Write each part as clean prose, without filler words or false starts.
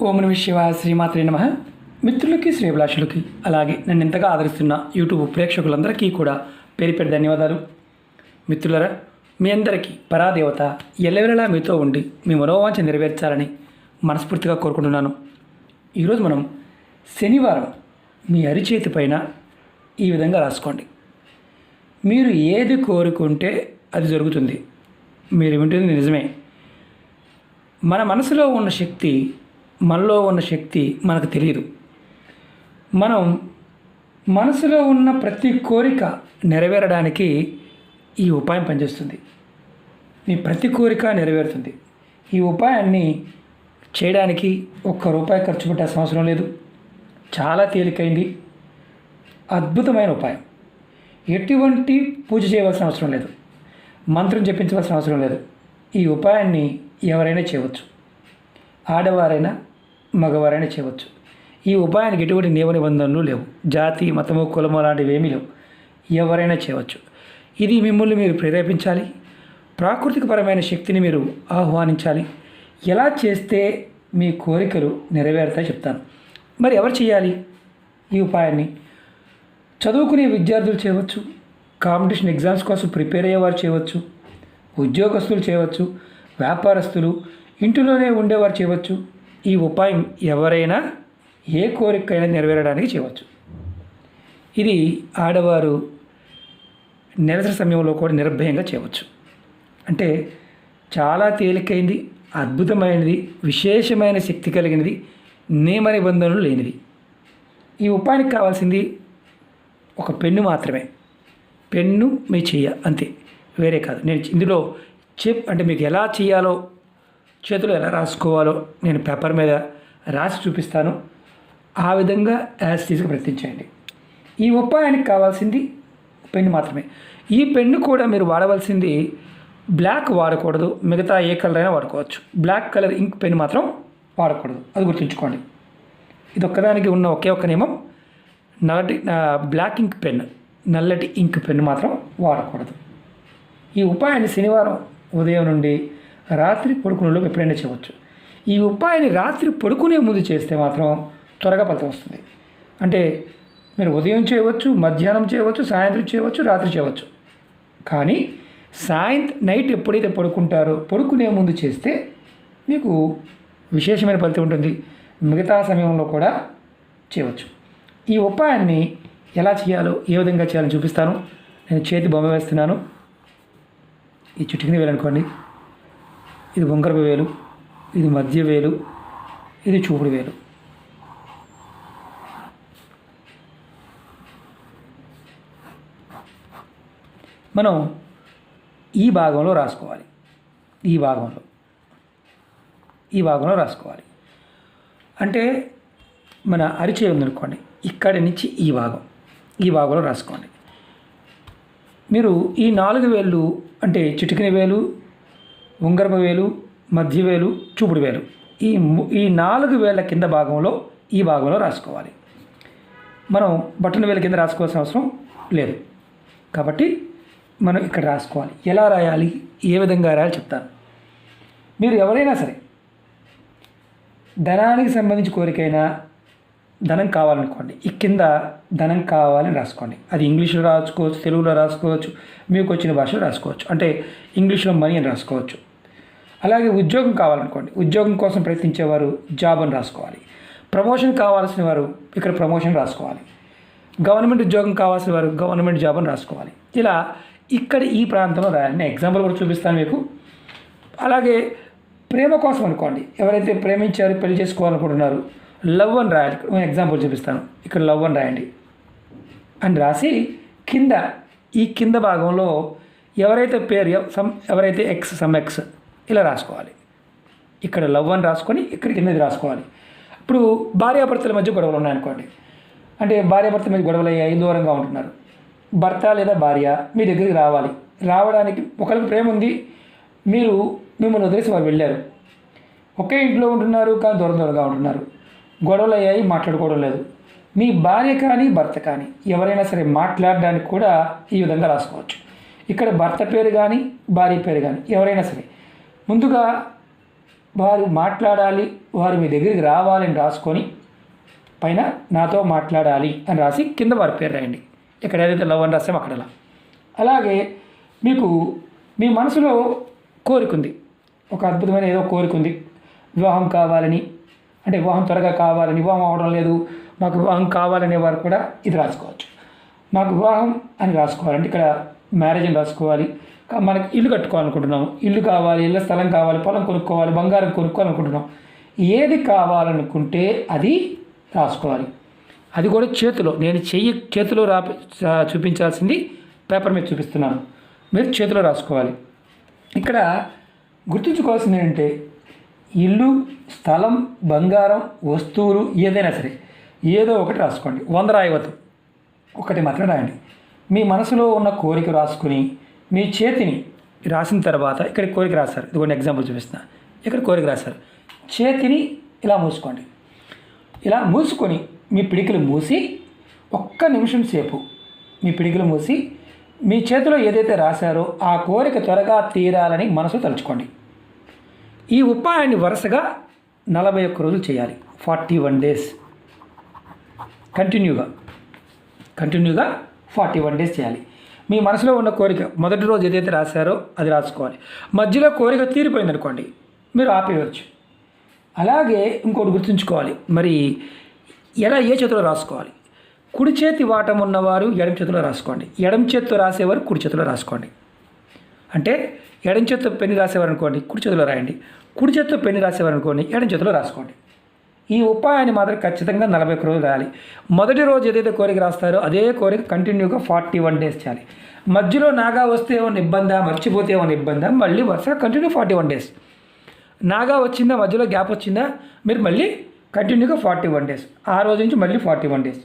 ఓం నమః శివాయ. శ్రీమాత్రే నమః. మిత్రులకి, శ్రేభిలాషులకి, అలాగే నన్ను ఎంతగా ఆదరిస్తున్న యూట్యూబ్ ప్రేక్షకులందరికీ కూడా పేరు పేరు ధన్యవాదాలు. మిత్రులరా, మీ అందరికీ పరాదేవత ఎల్లవేళలా మీతో ఉండి మీ మనోవాంఛ నెరవేర్చాలని మనస్ఫూర్తిగా కోరుకుంటున్నాను. ఈరోజు మనం శనివారం మీ అరిచేతి పైన ఈ విధంగా రాసుకోండి. మీరు ఏది కోరుకుంటే అది జరుగుతుంది. మీరు వింటుంది నిజమే. మన మనసులో ఉన్న శక్తి, మనలో ఉన్న శక్తి మనకు తెలియదు. మనం మనసులో ఉన్న ప్రతి కోరిక నెరవేరడానికి ఈ ఉపాయం పనిచేస్తుంది. మీ ప్రతి కోరిక నెరవేరుతుంది. ఈ ఉపాయాన్ని చేయడానికి ₹1 ఖర్చు పెట్టాల్సిన అవసరం లేదు. చాలా తేలికైంది, అద్భుతమైన ఉపాయం. ఎటువంటి పూజ చేయవలసిన అవసరం లేదు, మంత్రం జపించవలసిన అవసరం లేదు. ఈ ఉపాయాన్ని ఎవరైనా చేయవచ్చు. ఆడవారైనా మగవారైనా చేయవచ్చు. ఈ ఉపాయానికి ఎటువంటి నియమ నిబంధనలు లేవు. జాతి, మతము, కులము లాంటివి ఏమీ లేవు. ఎవరైనా చేయవచ్చు. ఇది మిమ్మల్ని మీరు ప్రేరేపించాలి. ప్రాకృతికపరమైన శక్తిని మీరు ఆహ్వానించాలి. ఎలా చేస్తే మీ కోరికలు నెరవేరుతాయో చెప్తాను. మరి ఎవరు చేయాలి ఈ ఉపాయాన్ని? చదువుకునే విద్యార్థులు చేయవచ్చు, కాంపిటీషన్ ఎగ్జామ్స్ కోసం ప్రిపేర్ అయ్యేవారు చేయవచ్చు, ఉద్యోగస్తులు చేయవచ్చు, వ్యాపారస్తులు, ఇంటిలోనే ఉండేవారు చేయవచ్చు. ఈ ఉపాయం ఎవరైనా ఏ కోరికైనా నెరవేరడానికి చేయవచ్చు. ఇది ఆడవారు నెలసరి సమయంలో కూడా నిర్భయంగా చేయవచ్చు. అంటే చాలా తేలికైంది, అద్భుతమైనది, విశేషమైన శక్తి కలిగినది, నియమ నిబంధనలు లేనిది. ఈ ఉపాయానికి కావాల్సింది ఒక పెన్ను మాత్రమే. పెన్ను మీ చెయ్య, అంతే, వేరే కాదు. నేను ఇందులో అంటే మీకు ఎలా చేయాలో, చేతులు ఎలా రాసుకోవాలో నేను పేపర్ మీద రాసి చూపిస్తాను. ఆ విధంగా యాజ్ ప్రయత్నించండి. ఈ ఉపాయానికి కావాల్సింది పెన్ను మాత్రమే. ఈ పెన్ను కూడా మీరు వాడవలసింది బ్లాక్ వాడకూడదు. మిగతా ఏ కలర్ అయినా వాడుకోవచ్చు. బ్లాక్ కలర్ ఇంక్ పెన్ను మాత్రం వాడకూడదు. అది గుర్తుంచుకోండి. ఇది ఒక్కదానికి ఉన్న ఒకే ఒక్క నియమం, బ్లాక్ ఇంక్ పెన్, నల్లటి ఇంక్ పెన్ను మాత్రం వాడకూడదు. ఈ ఉపాయాన్ని శనివారం ఉదయం నుండి రాత్రి పడుకునేలోపు ఎప్పుడైనా చేయవచ్చు. ఈ ఉపాయాన్ని రాత్రి పడుకునే ముందు చేస్తే మాత్రం త్వరగా ఫలితం వస్తుంది. అంటే మీరు ఉదయం చేయవచ్చు, మధ్యాహ్నం చేయవచ్చు, సాయంత్రం చేయవచ్చు, రాత్రి చేయవచ్చు. కానీ నైట్ ఎప్పుడైతే పడుకుంటారో పడుకునే ముందు చేస్తే మీకు విశేషమైన ఫలితం ఉంటుంది. మిగతా సమయంలో కూడా చేయవచ్చు. ఈ ఉపాయాన్ని ఎలా చేయాలో, ఏ విధంగా చేయాలని చూపిస్తాను. నేను చేతి బొమ్మ వేస్తున్నాను. ఈ చిటికిన వేలు అనుకోండి, ఇది ఉంగరపు వేలు, ఇది మధ్య వేలు, ఇది చూపుడు వేలు. మనం ఈ భాగంలో రాసుకోవాలి. ఈ భాగంలో రాసుకోవాలి. అంటే మన అరిచేయి ఉందనుకోండి, ఇక్కడి నుంచి ఈ భాగంలో రాసుకోండి. మీరు ఈ 4 వేళ్ళు, అంటే చిటికిన వేలు, ఉంగరపు వేలు, మధ్య వేలు, చూపుడు వేలు, ఈ 4 వేళ్ల కింద భాగంలో ఈ భాగంలో రాసుకోవాలి. మనం బటన్ వేల కింద రాసుకోవాల్సిన అవసరం లేదు. కాబట్టి మనం ఇక్కడ రాసుకోవాలి. ఎలా రాయాలి, ఏ విధంగా రాయాలి చెప్తాను. మీరు ఎవరైనా సరే ధనానికి సంబంధించి కోరికైనా, ధనం కావాలనుకోండి, ఈ కింద ధనం కావాలని రాసుకోండి. అది ఇంగ్లీష్లో రాసుకోవచ్చు, తెలుగులో రాసుకోవచ్చు, మీకు వచ్చిన భాషలో రాసుకోవచ్చు. అంటే ఇంగ్లీష్లో మనీ అని రాసుకోవచ్చు. అలాగే ఉద్యోగం కావాలనుకోండి, ఉద్యోగం కోసం ప్రయత్నించేవారు జాబ్ అని రాసుకోవాలి. ప్రమోషన్ కావాల్సిన వారు ఇక్కడ ప్రమోషన్ రాసుకోవాలి. గవర్నమెంట్ ఉద్యోగం కావాల్సిన వారు గవర్నమెంట్ జాబ్ అని రాసుకోవాలి. ఇలా ఇక్కడ ఈ ప్రాంతంలో రాయాలి. నేను ఎగ్జాంపుల్ కూడా చూపిస్తాను మీకు. అలాగే ప్రేమ కోసం అనుకోండి, ఎవరైతే ప్రేమించారు, పెళ్లి చేసుకోవాలనుకుంటున్నారు, లవ్ అని రాయాలి. నేను ఎగ్జాంపుల్ చూపిస్తాను. ఇక్కడ లవ్ అని రాయండి అని రాసి ఈ కింద భాగంలో ఎవరైతే పేరు ఎవరైతే ఎక్స్ ఇలా రాసుకోవాలి. ఇక్కడ లవ్ అని రాసుకొని ఇక్కడ కిందది రాసుకోవాలి. ఇప్పుడు భార్యాభర్తల మధ్య గొడవలు ఉన్నాయనుకోండి, అంటే భార్యాభర్తల మధ్య గొడవలు అయ్యాయి, దూరంగా ఉంటున్నారు. భర్త లేదా భార్య మీ దగ్గరికి రావడానికి ఒకరికి ప్రేమ ఉంది, మిమ్మల్ని వదిలేసి వారు వెళ్ళారు. ఒకే ఇంట్లో ఉంటున్నారు కానీ దూరంగా ఉంటున్నారు. గొడవలు అయ్యాయి, మాట్లాడుకోవడం లేదు. మీ భార్య కానీ భర్త కానీ ఎవరైనా సరే మాట్లాడడానికి కూడా ఈ విధంగా రాసుకోవచ్చు. ఇక్కడ భర్త పేరు కానీ భార్య పేరు కానీ ఎవరైనా సరే ముందుగా వారు మాట్లాడాలి, వారు మీ దగ్గరికి రావాలని రాసుకొని పైన నాతో మాట్లాడాలి అని రాసి కింద వారి పేరు రాయండి. ఇక్కడ ఏదైతే లవ్ అని రాసామో అక్కడ అలాగే మీకు మీ మనసులో కోరిక ఉంది, ఒక అద్భుతమైన ఏదో కోరిక ఉంది, వివాహం కావాలని, అంటే వివాహం త్వరగా కావాలని, వివాహం అవడం లేదు మాకు వివాహం కావాలనే వారు కూడా ఇది రాసుకోవచ్చు. మాకు వివాహం అని రాసుకోవాలంటే ఇక్కడ మ్యారేజ్ అని రాసుకోవాలి. మనకి ఇల్లు కట్టుకోవాలనుకుంటున్నాం, ఇల్లు కావాలి, ఇళ్ళ స్థలం కావాలి, పొలం కొనుక్కోవాలి, బంగారం కొనుక్కోవాలనుకుంటున్నాం. ఏది కావాలనుకుంటే అది రాసుకోవాలి. అది కూడా చేతిలో, నేను చేతిలో చూపించాల్సింది పేపర్ మీద చూపిస్తున్నాను, మీరు చేతిలో రాసుకోవాలి. ఇక్కడ గుర్తుంచుకోవాల్సింది ఏంటంటే ఇల్లు, స్థలం, బంగారం, వస్తువులు ఏదైనా సరే ఏదో ఒకటి రాసుకోండి. 100 రాయవద్దు, ఒకటి మాత్రం రాయండి. మీ మనసులో ఉన్న కోరిక రాసుకుని మీ చేతిని రాసిన తర్వాత ఇక్కడ కోరిక రాశారు, ఇదిగోండి ఎగ్జాంపుల్ చూపిస్తున్నా. ఇక్కడ కోరిక రాశారు, చేతిని ఇలా మూసుకోండి. ఇలా మూసుకొని మీ పిడికిలు మూసి ఒక్క నిమిషం సేపు మీ పిడికిలు మూసి మీ చేతిలో ఏదైతే రాశారో ఆ కోరిక త్వరగా తీరాలని మనసు తలుచుకోండి. ఈ ఉపాయాన్ని వరుసగా 41 రోజులు చేయాలి. 41 డేస్ కంటిన్యూగా 41 డేస్ చేయాలి. మీ మనసులో ఉన్న కోరిక మొదటి రోజు ఏదైతే రాశారో అది రాసుకోవాలి. మధ్యలో కోరిక తీరిపోయింది అనుకోండి, మీరు ఆపేయవచ్చు. అలాగే ఇంకోటి గుర్తుంచుకోవాలి, మరి ఎలా ఏ చేతిలో రాసుకోవాలి. కుడి చేతి వాటం ఉన్నవారు ఎడమ చేతిలో రాసుకోండి, ఎడమ చేతితో రాసేవారు కుడి చేతిలో రాసుకోండి. అంటే ఎడమ చేతితో పెన్ను రాసేవారు అనుకోండి కుడి చేతిలో రాయండి, కుడి చేతితో పెన్ను రాసేవారు అనుకోండి ఎడమ చేతిలో రాసుకోండి. ఈ ఉపాయాన్ని మాత్రం ఖచ్చితంగా 41 రోజులు రాయాలి. మొదటి రోజు ఏదైతే కోరిక రాస్తారో అదే కోరిక కంటిన్యూగా 41 డేస్ చేయాలి. మధ్యలో నాగా వస్తే ఏమైనా ఇబ్బందా, మర్చిపోతే ఏమైనా ఇబ్బందా, మళ్ళీ వరుసగా కంటిన్యూ 41 డేస్. నాగా వచ్చిందా, మధ్యలో గ్యాప్ వచ్చిందా, మీరు మళ్ళీ కంటిన్యూగా 41 డేస్. ఆ రోజు నుంచి మళ్ళీ 41 డేస్.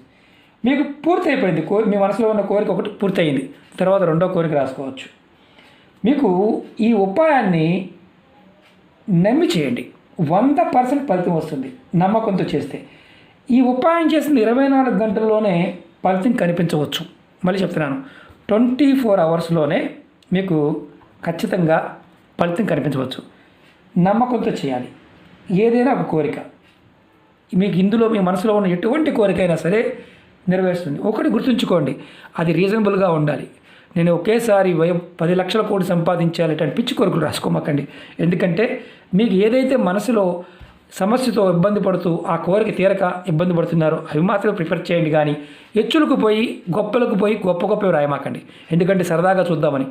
మీకు పూర్తి అయిపోయింది, మీ మనసులో ఉన్న కోరిక ఒకటి పూర్తయింది, తర్వాత రెండో కోరిక రాసుకోవచ్చు. మీకు ఈ ఉపాయాన్ని నమ్మి చేయండి, 100% ఫలితం వస్తుంది నమ్మకంతో చేస్తే. ఈ ఉపాయం చేసిన 24 గంటల్లోనే ఫలితం కనిపించవచ్చు. మళ్ళీ చెప్తున్నాను, 24 అవర్స్లోనే మీకు ఖచ్చితంగా ఫలితం కనిపించవచ్చు. నమ్మకంతో చేయాలి. ఏదైనా ఒక కోరిక మీకు ఇందులో మీ మనసులో ఉన్న ఎటువంటి కోరిక అయినా సరే నెరవేరుస్తుంది. ఒకటి గుర్తుంచుకోండి, అది రీజనబుల్గా ఉండాలి. నేను ఒకేసారి 10 లక్షల కోటి సంపాదించాలి అంటే పిచ్చి కోరికలు రాసుకోమాకండి. ఎందుకంటే మీకు ఏదైతే మనసులో సమస్యతో ఇబ్బంది పడుతూ ఆ కోరిక తీరక ఇబ్బంది పడుతున్నారో అవి మాత్రమే ప్రిపేర్ చేయండి. కానీ హెచ్చులకు పోయి గొప్పలకు పోయి గొప్పవి రాయమాకండి. ఎందుకంటే సరదాగా చూద్దామని.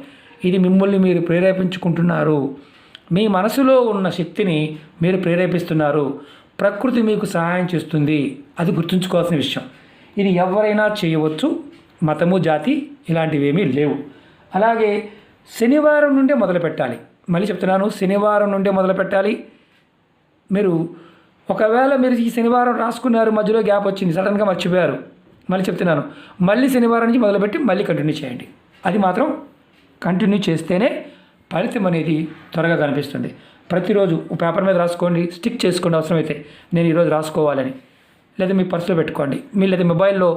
ఇది మిమ్మల్ని మీరు ప్రేరేపించుకుంటున్నారు. మీ మనసులో ఉన్న శక్తిని మీరు ప్రేరేపిస్తున్నారు. ప్రకృతి మీకు సహాయం చేస్తుంది, అది గుర్తుంచుకోవాల్సిన విషయం. ఇది ఎవరైనా చేయవచ్చు, మతము జాతి ఇలాంటివి ఏమీ లేవు. అలాగే శనివారం నుండే మొదలు పెట్టాలి. మళ్ళీ చెప్తున్నాను, శనివారం నుండే మొదలు పెట్టాలి. మీరు ఒకవేళ మీరు ఈ శనివారం రాసుకున్నారు, మధ్యలో గ్యాప్ వచ్చింది, సడన్గా మర్చిపోయారు, మళ్ళీ చెప్తున్నాను, మళ్ళీ శనివారం నుంచి మొదలుపెట్టి మళ్ళీ కంటిన్యూ చేయండి. అది మాత్రం కంటిన్యూ చేస్తేనే ఫలితం అనేది త్వరగా కనిపిస్తుంది. ప్రతిరోజు పేపర్ మీద రాసుకోండి, స్టిక్ చేసుకోండి అవసరమైతే, నేను ఈరోజు రాసుకోవాలని. లేదా మీ పర్సులో పెట్టుకోండి, లేదా మొబైల్లో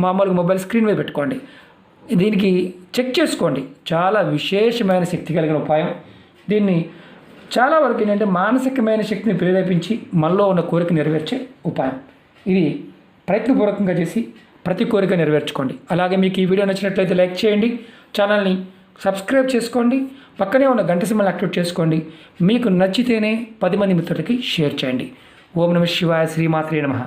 మామూలుగా మొబైల్ స్క్రీన్ మీద పెట్టుకోండి. దీనికి చెక్ చేసుకోండి. చాలా విశేషమైన శక్తి కలిగిన ఉపాయం. దీన్ని చాలా వరకు ఏంటంటే మానసికమైన శక్తిని ప్రేరేపించి మనలో ఉన్న కోరిక నెరవేర్చే ఉపాయం. ఇది ప్రయత్నపూర్వకంగా చేసి ప్రతి కోరిక నెరవేర్చుకోండి. అలాగే మీకు ఈ వీడియో నచ్చినట్లయితే లైక్ చేయండి, ఛానల్ని సబ్స్క్రైబ్ చేసుకోండి, పక్కనే ఉన్న గంట సింబల్ యాక్టివేట్ చేసుకోండి. మీకు నచ్చితేనే 10 మంది మిత్రులకి షేర్ చేయండి. ఓం నమః శివాయ, శ్రీమాత్రే నమః.